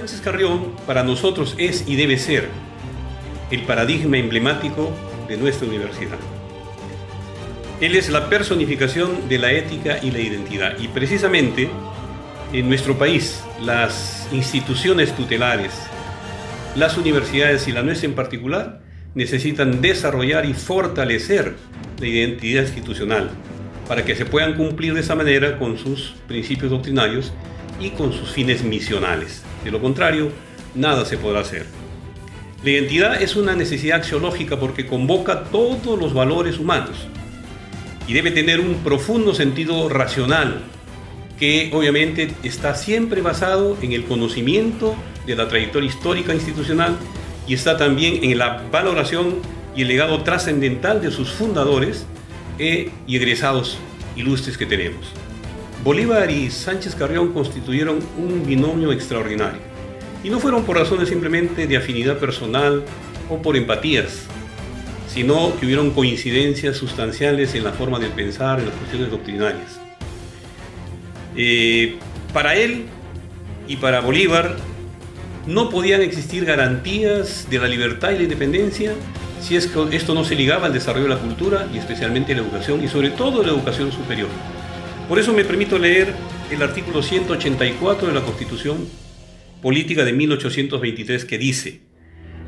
Sánchez Carrión para nosotros es y debe ser el paradigma emblemático de nuestra universidad. Él es la personificación de la ética y la identidad, y precisamente en nuestro país las instituciones tutelares, las universidades y la nuestra en particular necesitan desarrollar y fortalecer la identidad institucional para que se puedan cumplir de esa manera con sus principios doctrinarios y con sus fines misionales. De lo contrario, nada se podrá hacer. La identidad es una necesidad axiológica porque convoca todos los valores humanos y debe tener un profundo sentido racional que obviamente está siempre basado en el conocimiento de la trayectoria histórica institucional y está también en la valoración y el legado trascendental de sus fundadores y egresados ilustres que tenemos. Bolívar y Sánchez Carrión constituyeron un binomio extraordinario y no fueron por razones simplemente de afinidad personal o por empatías, sino que hubieron coincidencias sustanciales en la forma de pensar, en las cuestiones doctrinarias. Para él y para Bolívar no podían existir garantías de la libertad y la independencia si es que esto no se ligaba al desarrollo de la cultura y especialmente la educación y sobre todo la educación superior. Por eso me permito leer el artículo 184 de la Constitución Política de 1823 que dice: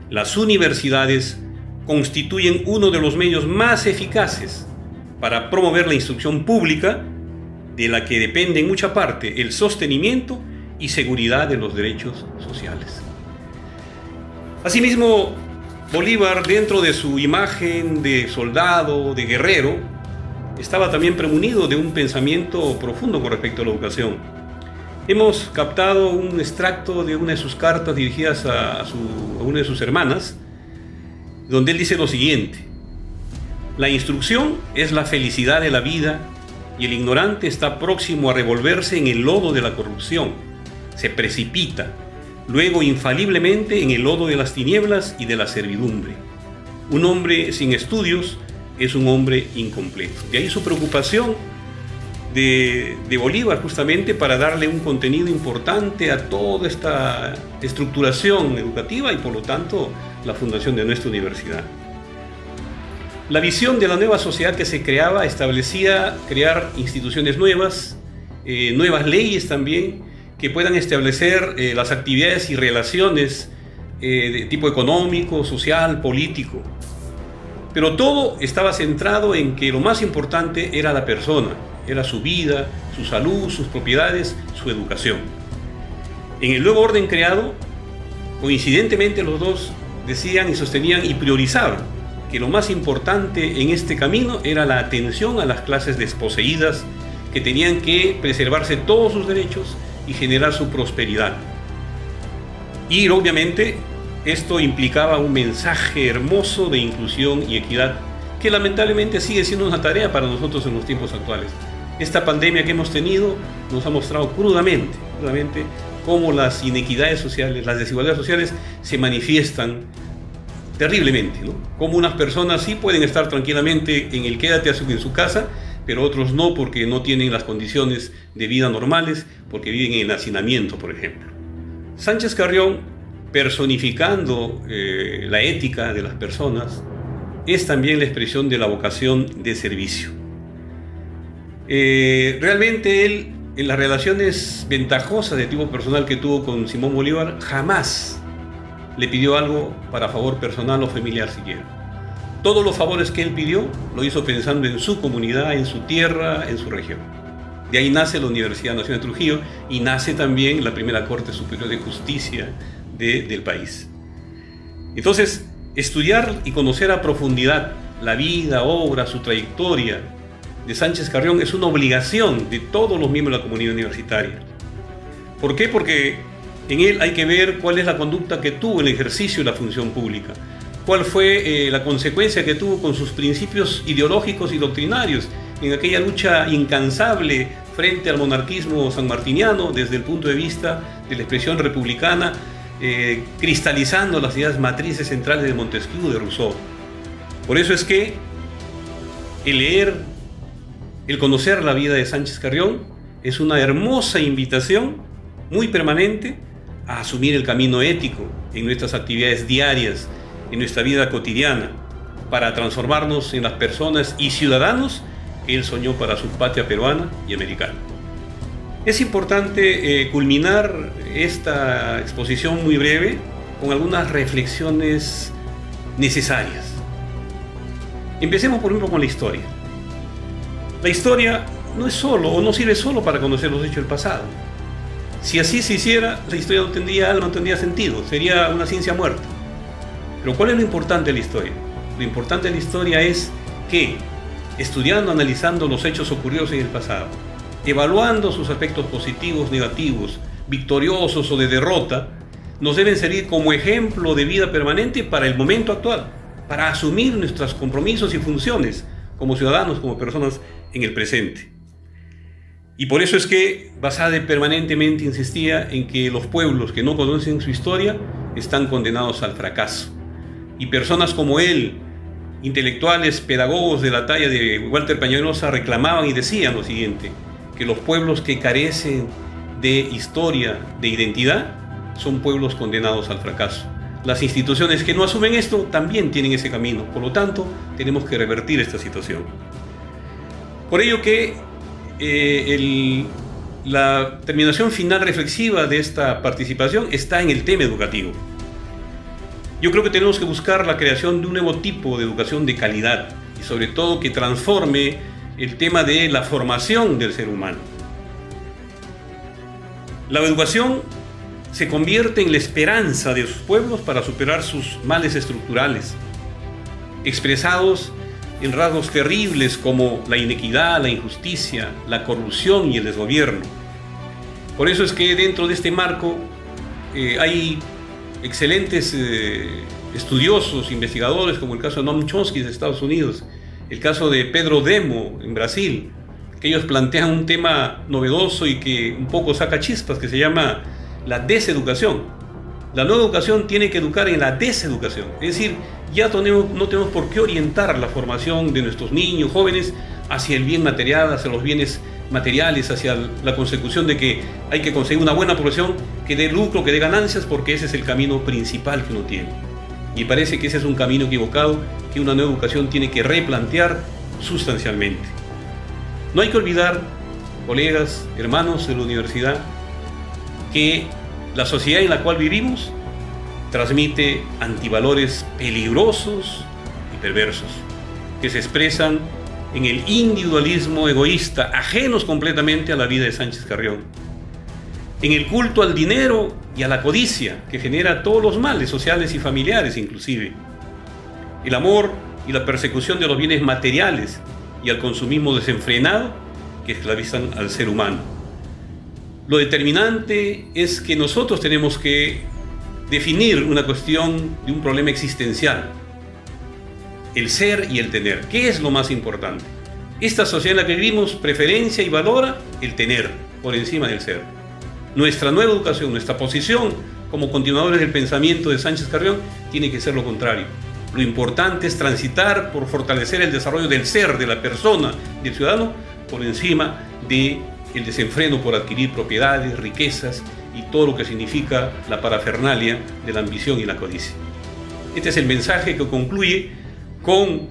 las universidades constituyen uno de los medios más eficaces para promover la instrucción pública, de la que depende en mucha parte el sostenimiento y seguridad de los derechos sociales. Asimismo, Bolívar, dentro de su imagen de soldado, de guerrero, estaba también premunido de un pensamiento profundo con respecto a la educación. Hemos captado un extracto de una de sus cartas dirigidas a una de sus hermanas, donde él dice lo siguiente: la instrucción es la felicidad de la vida y el ignorante está próximo a revolverse en el lodo de la corrupción. Se precipita, luego infaliblemente, en el lodo de las tinieblas y de la servidumbre. Un hombre sin estudios es un hombre incompleto. De ahí su preocupación de Bolívar justamente para darle un contenido importante a toda esta estructuración educativa y por lo tanto la fundación de nuestra universidad. La visión de la nueva sociedad que se creaba establecía crear instituciones nuevas, nuevas leyes también, que puedan establecer las actividades y relaciones de tipo económico, social, político. Pero todo estaba centrado en que lo más importante era la persona, era su vida, su salud, sus propiedades, su educación. En el nuevo orden creado, coincidentemente los dos decían y sostenían y priorizaban que lo más importante en este camino era la atención a las clases desposeídas, que tenían que preservarse todos sus derechos y generar su prosperidad. Y obviamente esto implicaba un mensaje hermoso de inclusión y equidad que lamentablemente sigue siendo una tarea para nosotros en los tiempos actuales. Esta pandemia que hemos tenido nos ha mostrado crudamente cómo las inequidades sociales, las desigualdades sociales se manifiestan terriblemente, ¿no? Cómo unas personas sí pueden estar tranquilamente en el quédate en su casa, pero otros no, porque no tienen las condiciones de vida normales, porque viven en el hacinamiento, por ejemplo. Sánchez Carrión, personificando la ética de las personas, es también la expresión de la vocación de servicio. Realmente él, en las relaciones ventajosas de tipo personal que tuvo con Simón Bolívar, jamás le pidió algo para favor personal o familiar siquiera. Todos los favores que él pidió lo hizo pensando en su comunidad, en su tierra, en su región. De ahí nace la Universidad Nacional de Trujillo y nace también la primera Corte Superior de Justicia del país. Entonces, estudiar y conocer a profundidad la vida, obra, su trayectoria de Sánchez Carrión es una obligación de todos los miembros de la comunidad universitaria. ¿Por qué? Porque en él hay que ver cuál es la conducta que tuvo en el ejercicio de la función pública, cuál fue la consecuencia que tuvo con sus principios ideológicos y doctrinarios en aquella lucha incansable frente al monarquismo sanmartiniano desde el punto de vista de la expresión republicana, cristalizando las ideas matrices centrales de Montesquieu, de Rousseau. Por eso es que el leer, el conocer la vida de Sánchez Carrión es una hermosa invitación muy permanente a asumir el camino ético en nuestras actividades diarias, en nuestra vida cotidiana, para transformarnos en las personas y ciudadanos que él soñó para su patria peruana y americana. Es importante culminar esta exposición muy breve con algunas reflexiones necesarias. Empecemos, por ejemplo, con la historia. La historia no es solo o no sirve solo para conocer los hechos del pasado. Si así se hiciera, la historia no tendría alma, no tendría sentido, sería una ciencia muerta. Pero ¿cuál es lo importante de la historia? Lo importante de la historia es que, estudiando, analizando los hechos ocurridos en el pasado, evaluando sus aspectos positivos, negativos, victoriosos o de derrota, nos deben servir como ejemplo de vida permanente para el momento actual, para asumir nuestros compromisos y funciones como ciudadanos, como personas en el presente. Y por eso es que Basadre permanentemente insistía en que los pueblos que no conocen su historia están condenados al fracaso. Y personas como él, intelectuales, pedagogos de la talla de Walter Peñalosa, reclamaban y decían lo siguiente, que los pueblos que carecen de historia, de identidad, son pueblos condenados al fracaso. Las instituciones que no asumen esto también tienen ese camino, por lo tanto, tenemos que revertir esta situación. Por ello que la terminación final reflexiva de esta participación está en el tema educativo. Yo creo que tenemos que buscar la creación de un nuevo tipo de educación de calidad y sobre todo que transforme el tema de la formación del ser humano. La educación se convierte en la esperanza de sus pueblos para superar sus males estructurales, expresados en rasgos terribles como la inequidad, la injusticia, la corrupción y el desgobierno. Por eso es que dentro de este marco hay excelentes estudiosos, investigadores, como el caso de Noam Chomsky de Estados Unidos, el caso de Pedro Demo en Brasil, que ellos plantean un tema novedoso y que un poco saca chispas, que se llama la deseducación. La nueva educación tiene que educar en la deseducación, es decir, ya no tenemos por qué orientar la formación de nuestros niños, jóvenes, hacia el bien material, hacia los bienes materiales, hacia la consecución de que hay que conseguir una buena profesión que dé lucro, que dé ganancias, porque ese es el camino principal que uno tiene. Y parece que ese es un camino equivocado que una nueva educación tiene que replantear sustancialmente. No hay que olvidar, colegas, hermanos de la universidad, que la sociedad en la cual vivimos transmite antivalores peligrosos y perversos, que se expresan en el individualismo egoísta, ajenos completamente a la vida de Sánchez Carrión, en el culto al dinero y a la codicia, que genera todos los males sociales y familiares inclusive, el amor y la persecución de los bienes materiales y al consumismo desenfrenado que esclavizan al ser humano. Lo determinante es que nosotros tenemos que definir una cuestión de un problema existencial, el ser y el tener. ¿Qué es lo más importante? Esta sociedad en la que vivimos preferencia y valora el tener por encima del ser. Nuestra nueva educación, nuestra posición como continuadores del pensamiento de Sánchez Carrión tiene que ser lo contrario. Lo importante es transitar por fortalecer el desarrollo del ser, de la persona, del ciudadano, por encima del desenfreno por adquirir propiedades, riquezas y todo lo que significa la parafernalia de la ambición y la codicia. Este es el mensaje que concluye con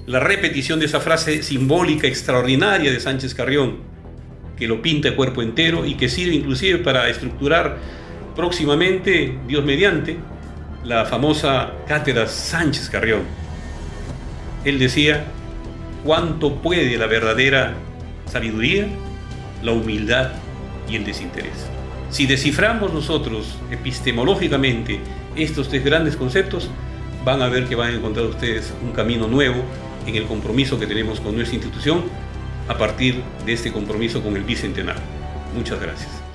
la repetición de esa frase simbólica extraordinaria de Sánchez Carrión, que lo pinta de cuerpo entero y que sirve inclusive para estructurar próximamente, Dios mediante, la famosa cátedra Sánchez Carrión. Él decía: ¿cuánto puede la verdadera sabiduría? La humildad y el desinterés. Si desciframos nosotros epistemológicamente estos tres grandes conceptos, van a ver que van a encontrar ustedes un camino nuevo en el compromiso que tenemos con nuestra institución a partir de este compromiso con el Bicentenario. Muchas gracias.